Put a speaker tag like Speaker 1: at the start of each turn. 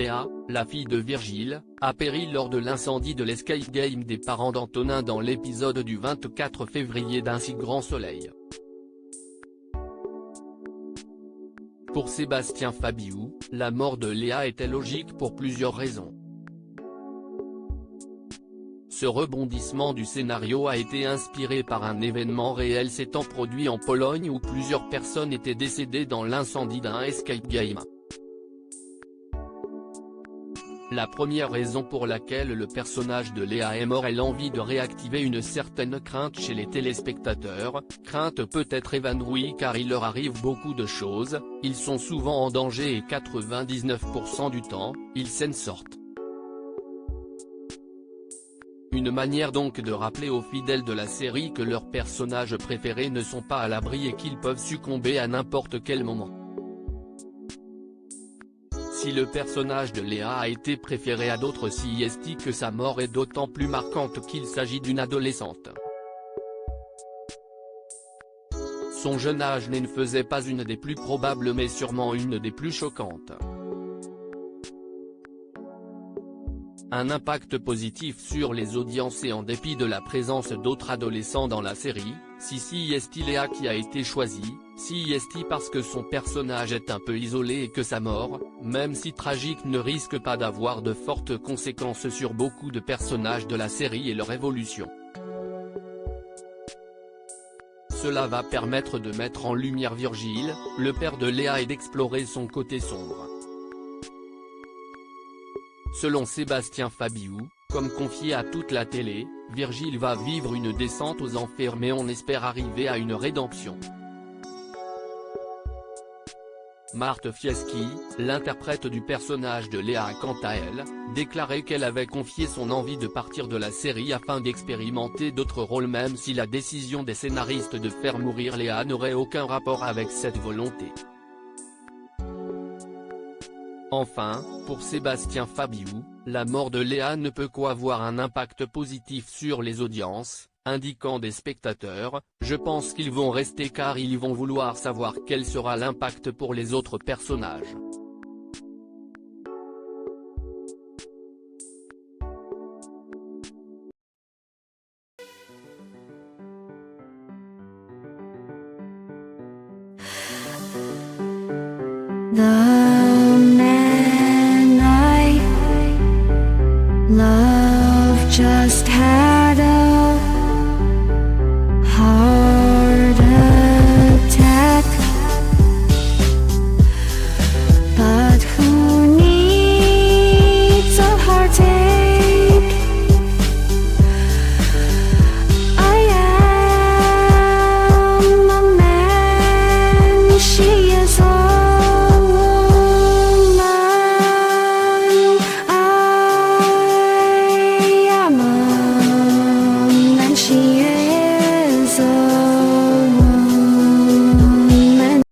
Speaker 1: Léa, la fille de Virgile, a péri lors de l'incendie de l'escape game des parents d'Antonin dans l'épisode du 24 février d'Un si grand soleil. Pour Sébastien Fabiou, la mort de Léa était logique pour plusieurs raisons. Ce rebondissement du scénario a été inspiré par un événement réel s'étant produit en Pologne où plusieurs personnes étaient décédées dans l'incendie d'un escape game. La première raison pour laquelle le personnage de Léa est mort est l'envie de réactiver une certaine crainte chez les téléspectateurs, crainte peut-être évanouie car il leur arrive beaucoup de choses, ils sont souvent en danger et 99% du temps, ils s'en sortent. Une manière donc de rappeler aux fidèles de la série que leurs personnages préférés ne sont pas à l'abri et qu'ils peuvent succomber à n'importe quel moment. Si le personnage de Léa a été préféré à d'autres, si est que sa mort est d'autant plus marquante qu'il s'agit d'une adolescente. Son jeune âge ne faisait pas une des plus probables mais sûrement une des plus choquantes. Un impact positif sur les audiences et en dépit de la présence d'autres adolescents dans la série, si est Léa qui a été choisie, si est parce que son personnage est un peu isolé et que sa mort, même si tragique, ne risque pas d'avoir de fortes conséquences sur beaucoup de personnages de la série et leur évolution. Cela va permettre de mettre en lumière Virgile, le père de Léa et d'explorer son côté sombre. Selon Sébastien Fabiou, comme confié à toute la télé, Virgile va vivre une descente aux enfers mais on espère arriver à une rédemption. Marthe Fieschi, l'interprète du personnage de Léa a quant à elle, déclaré qu'elle avait confié son envie de partir de la série afin d'expérimenter d'autres rôles même si la décision des scénaristes de faire mourir Léa n'aurait aucun rapport avec cette volonté. Enfin, pour Sébastien Fabiou, la mort de Léa ne peut qu'avoir un impact positif sur les audiences, indiquant des spectateurs, je pense qu'ils vont rester car ils vont vouloir savoir quel sera l'impact pour les autres personnages.
Speaker 2: Love just had a heart.